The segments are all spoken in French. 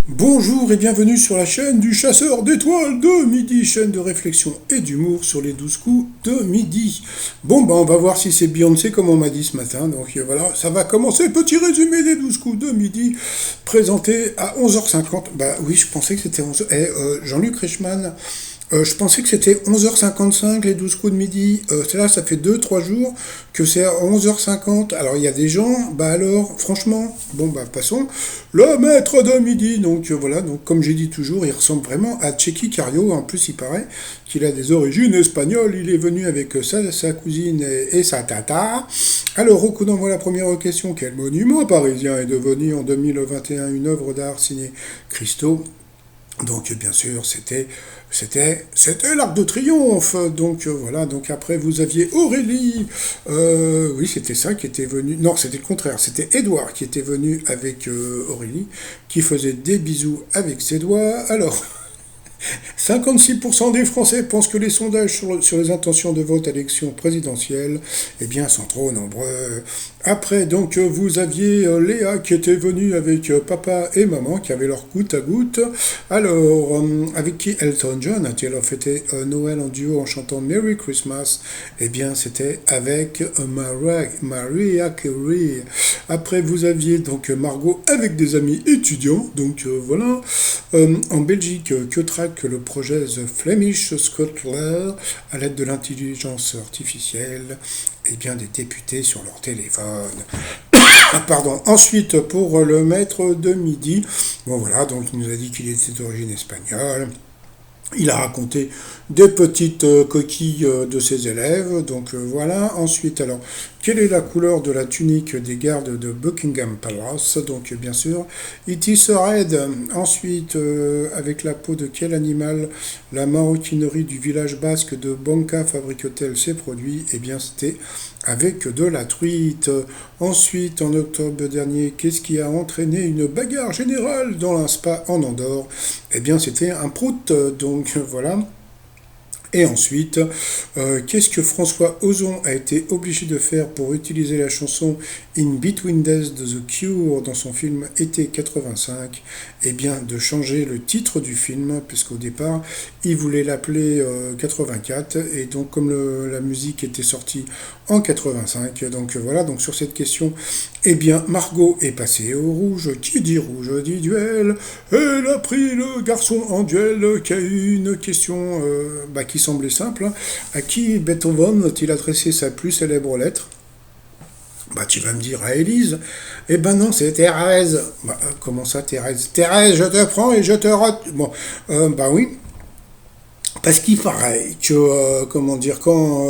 Bonjour et bienvenue sur la chaîne du chasseur d'étoiles de midi, chaîne de réflexion et d'humour sur les 12 coups de midi. Bon, on va voir si c'est Beyoncé comme on m'a dit ce matin. Donc voilà, ça va commencer. Petit résumé des 12 coups de midi, présenté à 11h50. Bah oui, je pensais que c'était 11h. Jean-Luc Reichmann, je pensais que c'était 11h55 les 12 coups de midi. Là, ça fait 2 3 jours que c'est à 11h50. Alors, il y a des gens, bah alors, franchement, passons. Le maître de midi, donc voilà, donc comme j'ai dit toujours, il ressemble vraiment à Checky Cario. En plus, il paraît qu'il a des origines espagnoles. Il est venu avec sa cousine et sa tata. Alors, au coup d'envoi, la première question: quel monument parisien est devenu en 2021 une œuvre d'art signée Christo? Donc bien sûr, c'était l'Arc de Triomphe. Donc voilà, donc après vous aviez Aurélie. Oui, c'était ça qui était venu. Non, c'était le contraire. C'était Édouard qui était venu avec Aurélie, qui faisait des bisous avec ses doigts. Alors, 56% des Français pensent que les sondages sur les intentions de vote à l'élection présidentielle, eh bien, sont trop nombreux. Après, donc, vous aviez Léa qui était venue avec papa et maman, qui avaient leur goutte à goutte. Alors, avec qui Elton John a-t-il fêté Noël en duo en chantant Merry Christmas? Eh bien, c'était avec Mariah Carey. Après, vous aviez donc Margot avec des amis étudiants. Donc, voilà. En Belgique, que traque le projet The Flemish Scuttler à l'aide de l'intelligence artificielle? Eh bien, des députés sur leur téléphone. Pardon. Ensuite, pour le maître de midi, bon voilà, donc il nous a dit qu'il était d'origine espagnole. Il a raconté des petites coquilles de ses élèves, donc voilà. Ensuite, alors, quelle est la couleur de la tunique des gardes de Buckingham Palace? Donc, bien sûr, it is red. Ensuite, avec la peau de quel animal la maroquinerie du village basque de Banca fabrique-t-elle ses produits? Eh bien, c'était avec de la truite. Ensuite, en octobre dernier, qu'est-ce qui a entraîné une bagarre générale dans un spa en Andorre? Eh bien, c'était un prout, donc voilà. Et ensuite, qu'est-ce que François Ozon a été obligé de faire pour utiliser la chanson In Between Days de The Cure dans son film Été 85? Eh bien, de changer le titre du film, puisqu'au départ, il voulait l'appeler 84, et donc comme la musique était sortie en 85, donc voilà, donc sur cette question, eh bien, Margot est passée au rouge. Qui dit rouge dit duel. Elle a pris le garçon en duel, qui a eu une question qui semblait simple, hein. À qui Beethoven a-t-il adressé sa plus célèbre lettre? Bah, tu vas me dire à Élise. Eh ben non, c'est Thérèse. Bah, comment ça, Thérèse? Thérèse, je te prends et je te Bon, bah oui. Parce qu'il paraît que, comment dire, quand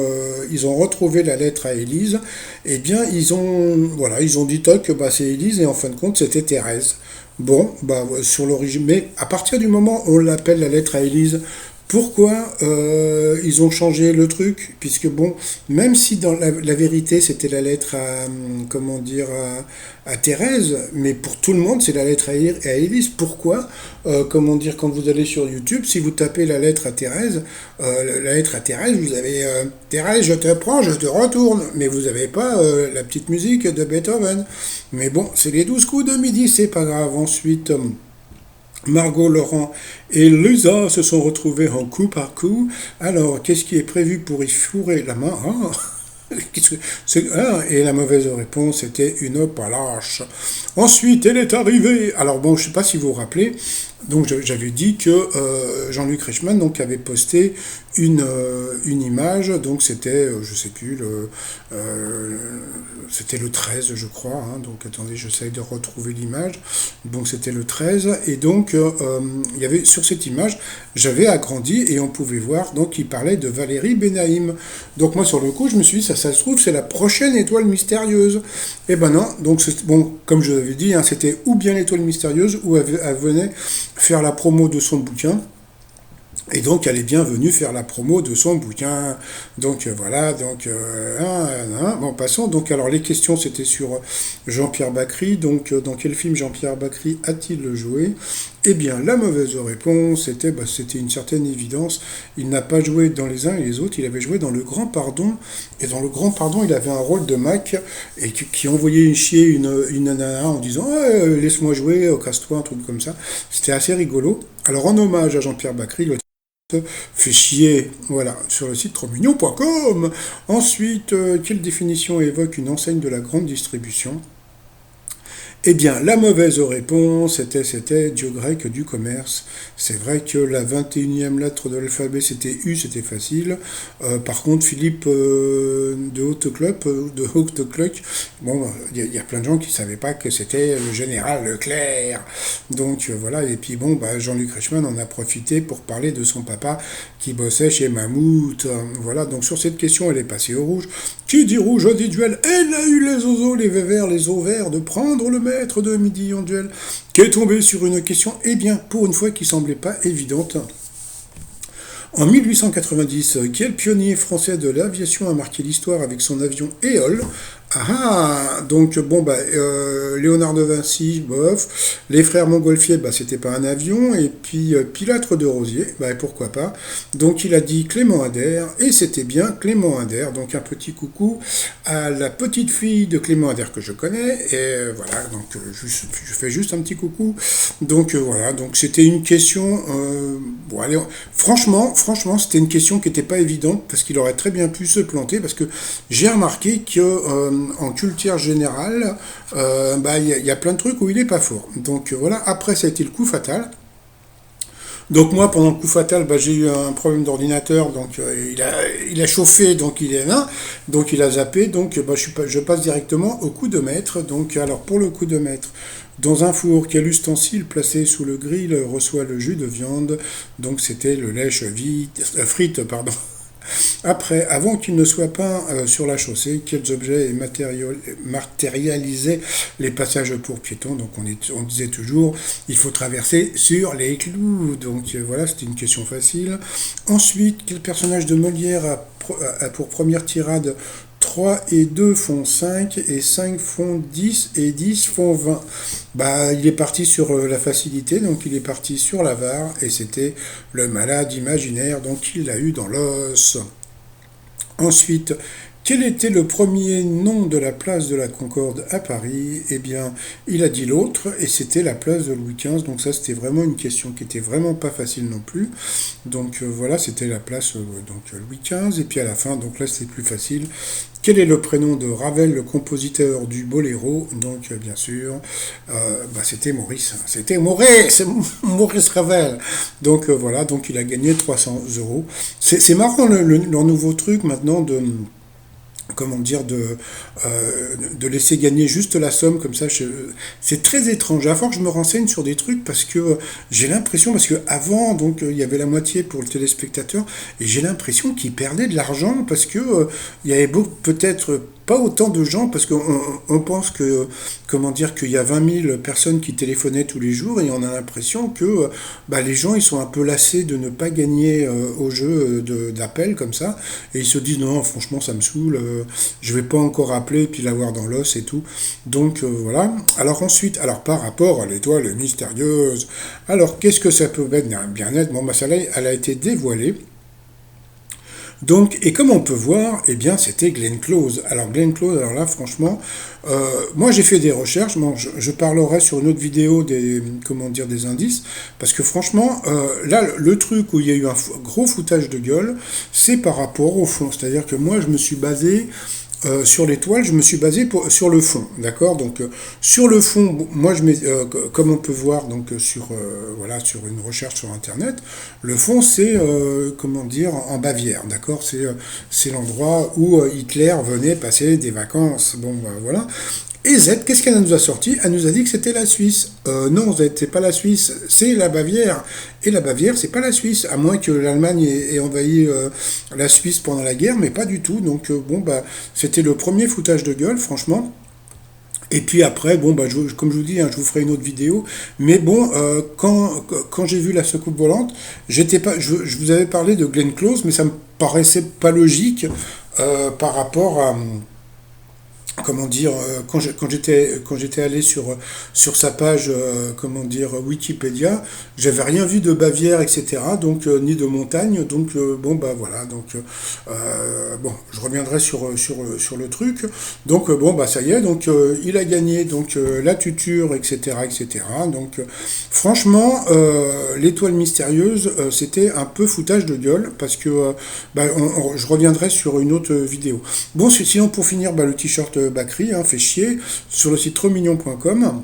ils ont retrouvé la lettre à Élise, eh bien, ils ont dit toc que bah, c'est Élise et en fin de compte, c'était Thérèse. Bon, bah, sur l'origine, mais à partir du moment où on l'appelle la lettre à Élise, pourquoi ils ont changé le truc? Puisque bon, même si dans la vérité c'était la lettre à, comment dire, à Thérèse, mais pour tout le monde c'est la lettre à Élise. Pourquoi? Comment dire, quand vous allez sur YouTube, si vous tapez la lettre à Thérèse, vous avez Thérèse, je te prends, je te retourne, mais vous n'avez pas la petite musique de Beethoven. Mais bon, c'est les 12 coups de midi, c'est pas grave. Ensuite, Margot, Laurent et Lisa se sont retrouvés en coup par coup. Alors, qu'est-ce qui est prévu pour y fourrer la main? Et la mauvaise réponse était une palache. Ensuite, elle est arrivée. Alors bon, je ne sais pas si vous vous rappelez. Donc j'avais dit que Jean-Luc Reichmann donc avait posté une image. Donc c'était, je sais plus, c'était le 13 je crois. Hein. Donc attendez, j'essaye de retrouver l'image. Donc c'était le 13. Et donc il y avait sur cette image, j'avais agrandi et on pouvait voir. Donc il parlait de Valérie Benaïm. Donc moi sur le coup, je me suis dit, ça se trouve, c'est la prochaine étoile mystérieuse. Et ben non, donc bon, comme je l'avais dit, hein, c'était ou bien l'étoile mystérieuse ou elle venait faire la promo de son bouquin. Et donc, elle est bien venue faire la promo de son bouquin. Donc, voilà. Donc, bon, passons. Donc, alors, les questions, c'était sur Jean-Pierre Bacry. Donc, dans quel film Jean-Pierre Bacry a-t-il joué? Eh bien, la mauvaise réponse, c'était une certaine évidence. Il n'a pas joué dans les uns et les autres, il avait joué dans Le Grand Pardon. Et dans Le Grand Pardon, il avait un rôle de Mac et qui envoyait chier une nana en disant laisse-moi jouer, casse-toi, un truc comme ça. C'était assez rigolo. Alors, en hommage à Jean-Pierre Bacry, le fait chier, voilà, sur le site trosmignon.com. Ensuite, quelle définition évoque une enseigne de la grande distribution? Eh bien, la mauvaise réponse c'était Dieu grec du commerce. C'est vrai que la 21e lettre de l'alphabet c'était U, c'était facile. Par contre, Philippe de Haute-Cloque, bon, il y a plein de gens qui ne savaient pas que c'était le général Leclerc. Donc voilà, et puis bon, Jean-Luc Reichmann en a profité pour parler de son papa qui bossait chez Mammouth. Voilà, donc sur cette question, elle est passée au rouge. Qui dit rouge dit duel. Elle a eu les oiseaux, les vévères, les ovaires de prendre le maître de midi en duel, qui est tombé sur une question, eh bien, pour une fois qui semblait pas évidente. En 1890, quel pionnier français de l'aviation a marqué l'histoire avec son avion Éole? Donc bon, Léonard de Vinci, bof. Les frères Montgolfier, c'était pas un avion. Et puis Pilâtre de Rosier, pourquoi pas. Donc il a dit Clément Ader, et c'était bien Clément Ader. Donc un petit coucou à la petite fille de Clément Ader que je connais. Et voilà, donc je fais juste un petit coucou. Donc voilà, donc c'était une question. Bon, allez, franchement, c'était une question qui n'était pas évidente parce qu'il aurait très bien pu se planter. Parce que j'ai remarqué que en culture générale, y a plein de trucs où il n'est pas fort. Donc voilà, après ça a été le coup fatal. Donc moi, pendant le coup fatal, j'ai eu un problème d'ordinateur, donc il a chauffé, donc il est là, donc il a zappé, donc je passe directement au coup de maître. Donc alors pour le coup de maître, dans un four, quel ustensile placé sous le grill reçoit le jus de viande? Donc c'était le lèche frite, pardon. Après, avant qu'il ne soit peint sur la chaussée, quels objets matérialisaient les passages pour piétons? Donc on disait toujours, il faut traverser sur les clous. Donc voilà, c'était une question facile. Ensuite, quel personnage de Molière a pour première tirade 3 et 2 font 5, et 5 font 10, et 10 font 20. Il est parti sur la facilité, donc il est parti sur l'avare, et c'était le malade imaginaire, donc il l'a eu dans l'os. Ensuite, quel était le premier nom de la place de la Concorde à Paris? Eh bien, il a dit l'autre, et c'était la place de Louis XV. Donc ça, c'était vraiment une question qui était vraiment pas facile non plus. Donc voilà, c'était la place Louis XV. Et puis à la fin, donc là, c'était plus facile. Quel est le prénom de Ravel, le compositeur du Boléro? Donc bien sûr, c'était Maurice. C'était Maurice Ravel. Donc voilà, donc il a gagné 300 euros. C'est marrant leur nouveau truc maintenant de laisser gagner juste la somme comme ça. C'est très étrange. Il va falloir que je me renseigne sur des trucs parce que j'ai l'impression, parce qu'avant, donc il y avait la moitié pour le téléspectateur, et j'ai l'impression qu'ils perdaient de l'argent parce que il y avait peut-être pas autant de gens, parce qu'on pense qu'il y a 20 000 personnes qui téléphonaient tous les jours, et on a l'impression que les gens, ils sont un peu lassés de ne pas gagner au jeu d'appel comme ça, et ils se disent non, franchement, ça me saoule, je vais pas encore appeler, puis l'avoir dans l'os et tout. Donc voilà. Alors ensuite, par rapport à l'étoile mystérieuse, alors qu'est-ce que ça peut bien être? Bon, celle-là, elle a été dévoilée. Donc, et comme on peut voir, eh bien, c'était Glenn Close. Alors, Glenn Close, alors là, franchement, moi, j'ai fait des recherches. Bon, je parlerai sur une autre vidéo des indices. Parce que franchement, là, le truc où il y a eu un gros foutage de gueule, c'est par rapport au fond. C'est-à-dire que moi, je me suis basé sur l'étoile, je me suis basé sur le fond, d'accord. Donc sur le fond, moi je mets, comme on peut voir donc sur une recherche sur internet, le fond c'est en Bavière, d'accord. C'est l'endroit où Hitler venait passer des vacances. Bon voilà. Et Z, qu'est-ce qu'elle nous a sorti? Elle nous a dit que c'était la Suisse. Non, Z, c'est pas la Suisse, c'est la Bavière. Et la Bavière, c'est pas la Suisse, à moins que l'Allemagne ait envahi la Suisse pendant la guerre, mais pas du tout. Donc c'était le premier foutage de gueule, franchement. Et puis après, comme je vous dis, je vous ferai une autre vidéo. Mais bon, quand j'ai vu la secoupe volante, je vous avais parlé de Glenn Close, mais ça me paraissait pas logique par rapport comment dire, quand j'étais allé sur sa page, comment dire, Wikipédia, j'avais rien vu de Bavière, etc. Donc ni de montagne. Donc bon bah voilà. Donc bon, je reviendrai sur le truc. Donc bon bah ça y est. Donc il a gagné donc la tuture, etc., etc. Donc franchement, l'étoile mystérieuse, c'était un peu foutage de gueule parce que bah, je reviendrai sur une autre vidéo. Bon, sinon pour finir, bah, le t-shirt Bakri, hein, fait chier, sur le site trosmignon.com.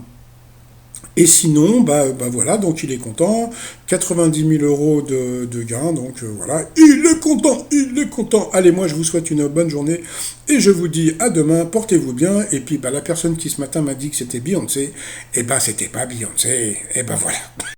Et sinon, bah voilà, donc il est content, 90 000 euros de gain, donc voilà, il est content, il est content. Allez, moi je vous souhaite une bonne journée et je vous dis à demain, portez-vous bien. Et puis bah, la personne qui ce matin m'a dit que c'était Beyoncé, eh ben c'était pas Beyoncé, et ben voilà.